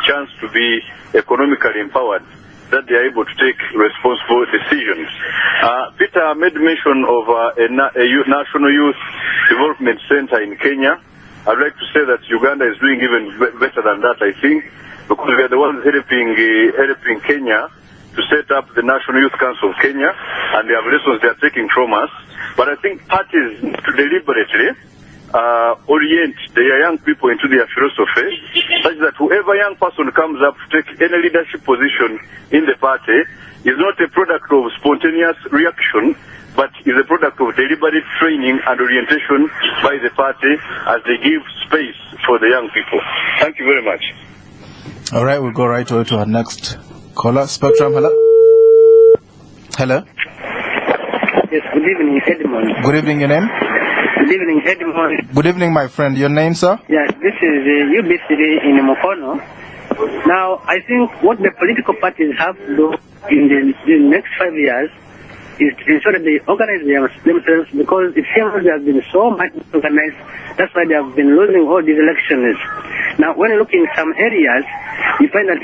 chance to be economically empowered, that they are able to take responsible decisions. Peter made mention of a National Youth Development Center in Kenya. I'd like to say that Uganda is doing even better than that, I think, because we are the ones helping Kenya to set up the National Youth Council of Kenya, and they have lessons they are taking from us. But I think parties need to deliberately orient their young people into their philosophy, such that whoever young person comes up to take any leadership position in the party is not a product of spontaneous reaction, but is a product of deliberate training and orientation by the party as they give space for the young people. Thank you very much. All right, we'll go right away to our next caller. Spectrum, hello? Hello? Yes, good evening, Edmond. Good evening, your name? Good evening, Edmond. Good evening, my friend. Your name, sir? Yes, this is UBCD in Mukono. Now, I think what the political parties have to do in the next 5 years is to ensure that they organize themselves, because it seems they have been so much organized. That's why they have been losing all these elections. Now, when you look in some areas, you find that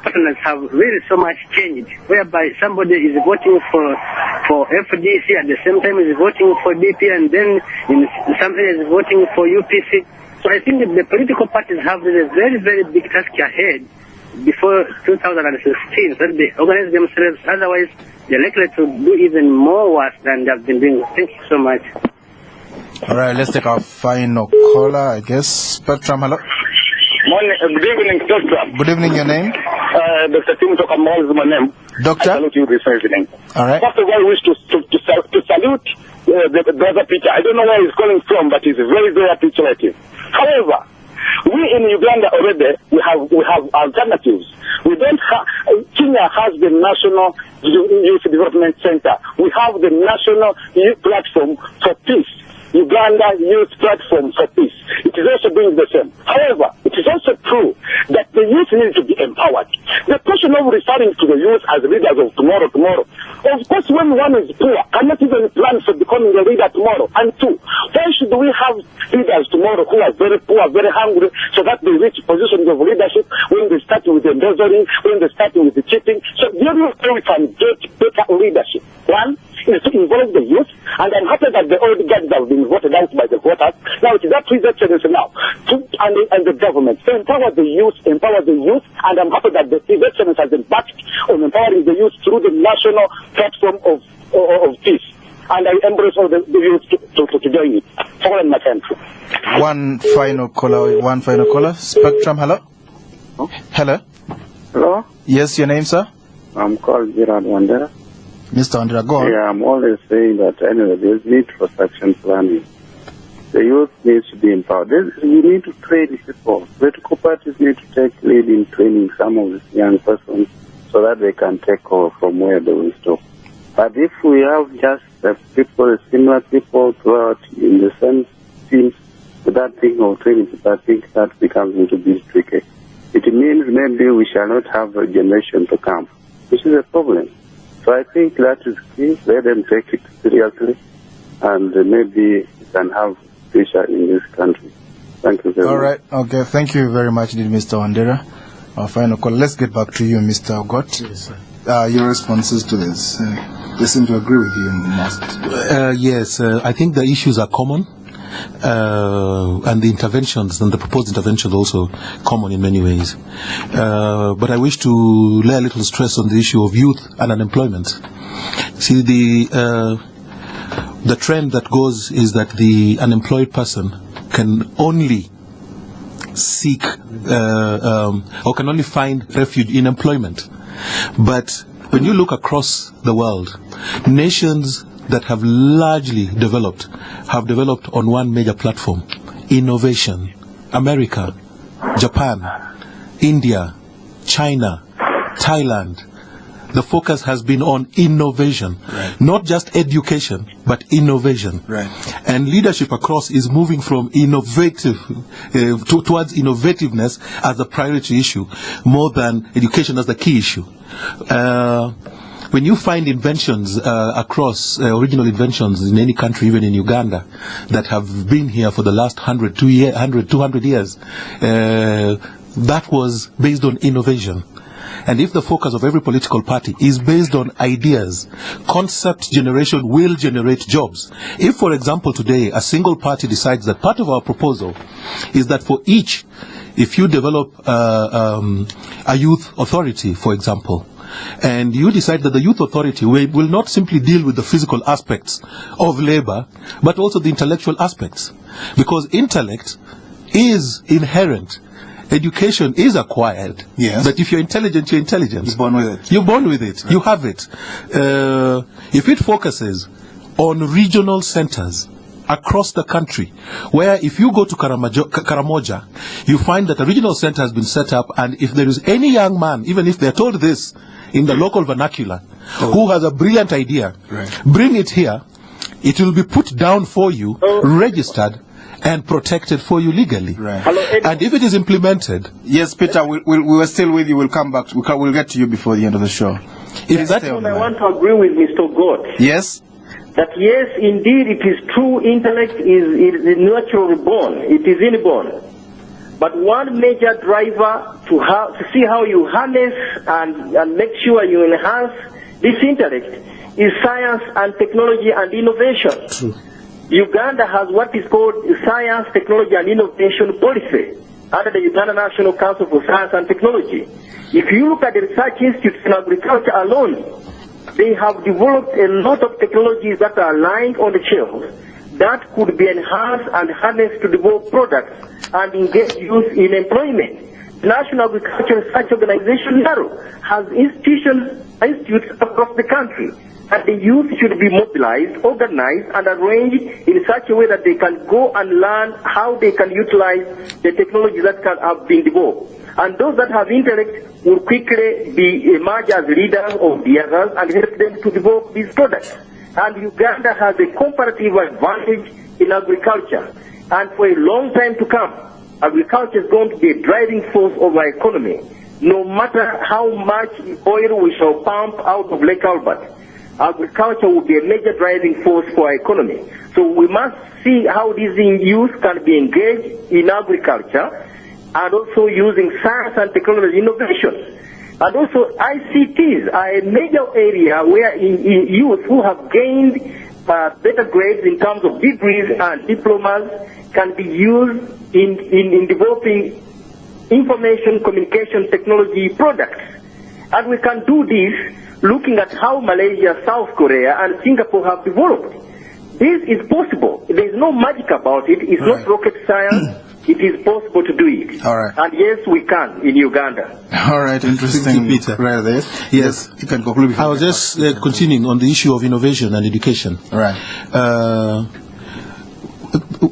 partners have really so much changed, whereby somebody is voting for FDC at the same time is voting for DP, and then in some areas is voting for UPC. So I think that the political parties have a very, very big task ahead before 2016, so they organize themselves. Otherwise, they're likely to do even more worse than they have been doing. Thank you so much. All right, let's take our final caller, I guess. Spectrum, hello? Morning, good evening, Doctor. Good evening, your name? Dr. Tim Tokamal is my name. Doctor? I salute you this evening. All right. First of all, I wish to salute the other picture. I don't know where he's calling from, but he's very, very appreciative. However, we in Uganda already, we have alternatives. We don't have, Kenya has the National Youth Development Center. We have the National Youth Platform for Peace. Uganda Youth Platform for Peace. It is also doing the same. However, it is also true that the youth need to be empowered. The question of referring to the youth as leaders of tomorrow. Of course, when one is poor, cannot even plan for becoming a leader tomorrow. And two, why should we have leaders tomorrow who are very poor, very hungry, so that they reach positions of leadership when they start with embezzling, when they start with the cheating? So the only way we can get better leadership, one, is to involve the youth, and I'm happy that the old guys have been voted out by the voters. Now it is up to His Excellency now and the government to empower the youth, and I'm happy that His Excellency has been backed on empowering the youth through the National Platform of Peace. And I embrace all the youth to join it. Follow my friend. One final caller. Spectrum, hello? Oh? Hello? Hello? Yes, your name, sir? I'm called Gerard Wandera. Mr. Andrea, go on. Yeah, I'm always saying that anyway, there's need for succession planning. The youth needs to be empowered. You need to train people. Political parties need to take lead in training some of these young persons so that they can take over from where they will stop. But if we have just similar people throughout in the same teams without thinking of training people, I think that becomes into this tricky. It means maybe we shall not have a generation to come, which is a problem. So I think that is key. Let them take it seriously, and maybe we can have future in this country. Thank you very much. All right. Okay. Thank you very much, Mr. Wandera. Our final call. Let's get back to you, Mr. Ogot. Yes, sir. Your responses to this. They seem to agree with you most. Yes, I think the issues are common. And the interventions and the proposed interventions also common in many ways. But I wish to lay a little stress on the issue of youth and unemployment. See, the trend that goes is that the unemployed person can only seek or can only find refuge in employment. But when you look across the world, nations that have largely developed on one major platform: innovation. America, Japan, India, China, Thailand. The focus has been on innovation, right. Not just education, but innovation. Right. And leadership across is moving from innovative towards innovativeness as the priority issue, more than education as the key issue. When you find inventions across original inventions in any country, even in Uganda, that have been here for the last 200 years, that was based on innovation. And if the focus of every political party is based on ideas, concept generation will generate jobs. If, for example, today a single party decides that part of our proposal is that for each, if you develop a youth authority, for example, and you decide that the youth authority will not simply deal with the physical aspects of labor, but also the intellectual aspects. Because intellect is inherent. Education is acquired. Yes. But if you're intelligent, you're intelligent. You're born with it. You're born with it. Right. You have it. If it focuses on regional centers across the country, where if you go to Karamoja, you find that a regional center has been set up, and if there is any young man, even if they're told this in the local vernacular, who has a brilliant idea, bring it here, it will be put down for you, registered, and protected for you legally. And if it is implemented... Yes, Peter, we were still with you. We'll come back. We'll get to you before the end of the show. If that, I want to agree with Mr. Ogot. Yes? That yes, indeed, it is true, intellect is naturally born. It is inborn. But one major driver to see how you harness and make sure you enhance this intellect is science and technology and innovation. True. Uganda has what is called Science, Technology and Innovation Policy under the Uganda National Council for Science and Technology. If you look at the research institutes in agriculture alone, they have developed a lot of technologies that are lying on the shelves that could be enhanced and harnessed to develop products and engage youth in employment. The National Agricultural Research Organization, NARO, has institutes across the country. And the youth should be mobilized, organized, and arranged in such a way that they can go and learn how they can utilize the technology that have been developed. And those that have intellect will quickly emerge as leaders of the others and help them to develop these products. And Uganda has a comparative advantage in agriculture. And for a long time to come, agriculture is going to be a driving force of our economy, no matter how much oil we shall pump out of Lake Albert. Agriculture will be a major driving force for our economy. So we must see how these youth can be engaged in agriculture and also using science and technology innovation. And also ICTs are a major area where youth who have gained better grades in terms of degrees and diplomas can be used in developing information communication technology products. And we can do this looking at how Malaysia, South Korea, and Singapore have developed. This is possible. There is no magic about it. It's not rocket science. It is possible to do it. All right. And yes, we can in Uganda. All right, interesting. Peter. Yes, you can conclude. I was just continuing on the issue of innovation and education. All right.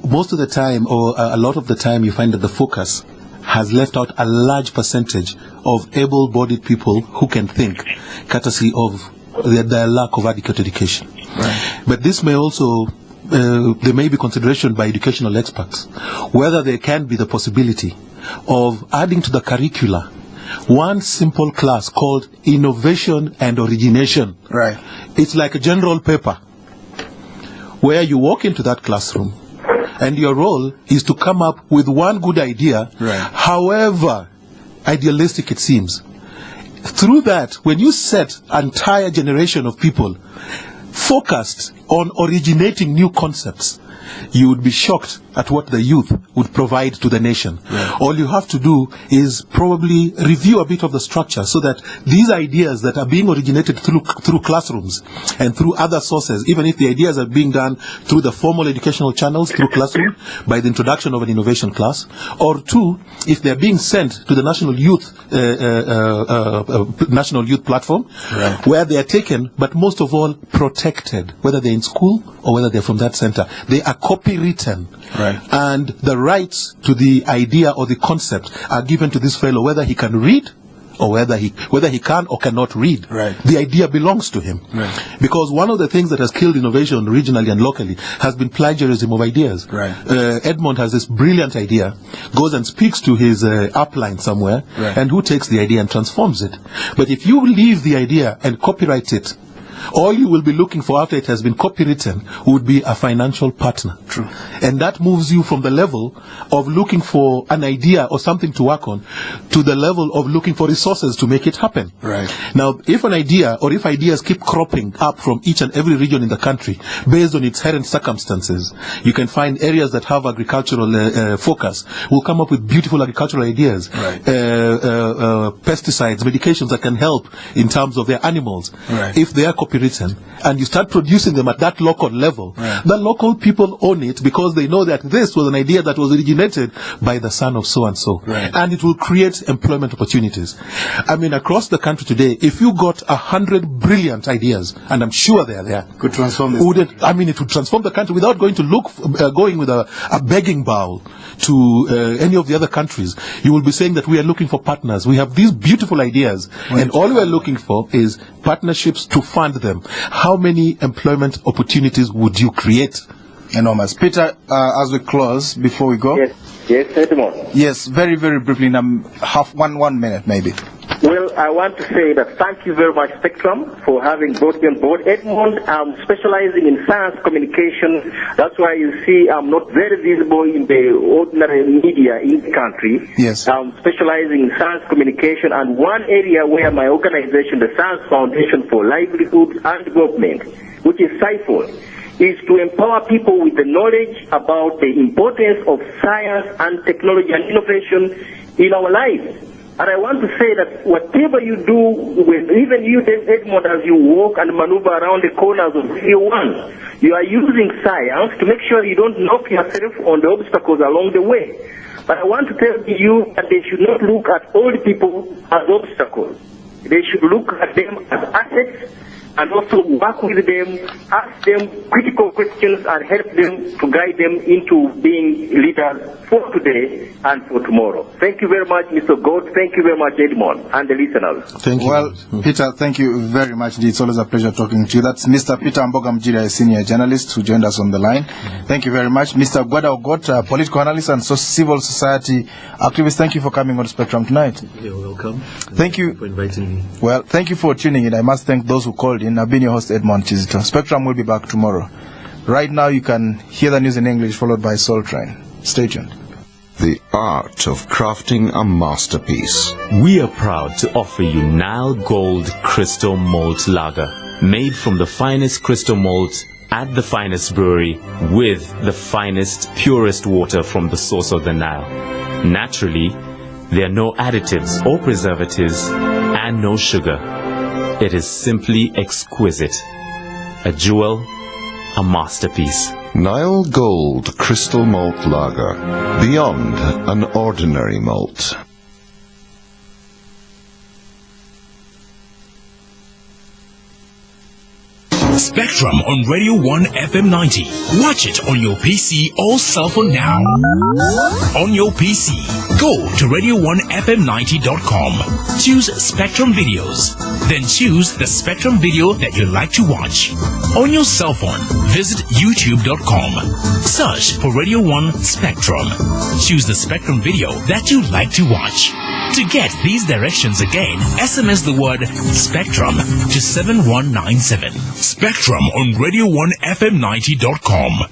Most of the time, or a lot of the time, you find that the focus has left out a large percentage of able-bodied people who can think, courtesy of their lack of adequate education. Right. But this may also, there may be consideration by educational experts, whether there can be the possibility of adding to the curricula one simple class called Innovation and Origination. Right. It's like a general paper, where you walk into that classroom, and your role is to come up with one good idea, however idealistic it seems. Through that, when you set an entire generation of people focused on originating new concepts, you would be shocked at what the youth would provide to the nation. All you have to do is probably review a bit of the structure so that these ideas that are being originated through classrooms and through other sources, even if the ideas are being done through the formal educational channels, through classroom, by the introduction of an innovation class, or two, if they're being sent to the National Youth Platform, where they are taken, but most of all protected, whether they're in school or whether they're from that center. They are copywritten, and the rights to the idea or the concept are given to this fellow, whether he can read or whether he can or cannot read. The idea belongs to him. Because one of the things that has killed innovation regionally and locally has been plagiarism of ideas. Edmond has this brilliant idea, goes and speaks to his upline somewhere, and who takes the idea and transforms it. But if you leave the idea and copyright it, all you will be looking for after it has been copywritten would be a financial partner. True. And that moves you from the level of looking for an idea or something to work on to the level of looking for resources to make it happen. Right. Now, if an idea or if ideas keep cropping up from each and every region in the country based on its inherent circumstances, you can find areas that have agricultural focus will come up with beautiful agricultural ideas. Right. Pesticides, medications that can help in terms of their animals. Right. If they are copywritten and you start producing them at that local level, right, the local people own it because they know that this was an idea that was originated by the son of so and so. Right. And it will create employment opportunities. I mean, across the country today, if you got 100 brilliant ideas, and I'm sure they're there, could transform this. It would transform the country without going to going with a begging bowl to any of the other countries. You will be saying that we are looking for partners. We have these beautiful ideas, right, and all we are looking for is partnerships to fund them. How many employment opportunities would you create? Enormous. Peter, as we close, before we go. Yes, Edmond. Yes, very, very briefly, in one minute maybe. Well, I want to say that thank you very much, Spectrum, for having brought me on board. Edmond, I'm specializing in science communication. That's why you see I'm not very visible in the ordinary media in the country. Yes. I'm specializing in science communication, and one area where my organization, the Science Foundation for Livelihood and Development, which is SIFOL, is to empower people with the knowledge about the importance of science and technology and innovation in our lives. And I want to say that whatever you do, even you, Edmond, as you walk and maneuver around the corners of Radio 1, you are using science to make sure you don't knock yourself on the obstacles along the way. But I want to tell you that they should not look at old people as obstacles. They should look at them as assets, and also work with them, ask them critical questions, and help them to guide them into being leaders for today and for tomorrow. Thank you very much, Mr. Ogot. Thank you very much, Edmond, and the listeners. Thank you. Well, Peter, thank you very much. It's always a pleasure talking to you. That's Mr. Peter Wamboga Mugirya, a senior journalist who joined us on the line. Thank you very much. Mr. Gwada Ogot, political analyst and civil society activist. Thank you for coming on Spectrum tonight. You're welcome. Thank you for inviting me. Well, thank you for tuning in. I must thank those who called in. I've been your host, Edmond Kizito. Spectrum will be back tomorrow. Right now, you can hear the news in English, followed by Soul Train. Stay tuned. The art of crafting a masterpiece. We are proud to offer you Nile Gold Crystal Malt Lager, made from the finest crystal malt at the finest brewery with the finest, purest water from the source of the Nile. Naturally, there are no additives or preservatives and no sugar. It is simply exquisite. A jewel, a masterpiece. Nile Gold Crystal Malt Lager. Beyond an ordinary malt. Spectrum on Radio 1 FM 90. Watch it on your PC or cell phone now. On your PC, go to radio1fm90.com. Choose Spectrum Videos. Then choose the Spectrum video that you like to watch. On your cell phone, visit youtube.com. Search for Radio 1 Spectrum. Choose the Spectrum video that you like to watch. To get these directions again, SMS the word Spectrum to 7197. Spectrum on radio1fm90.com.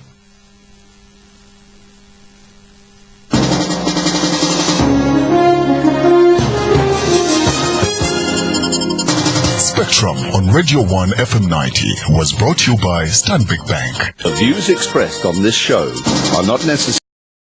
Spectrum on Radio 1 FM 90 was brought to you by Stanbic Bank. The views expressed on this show are not necessarily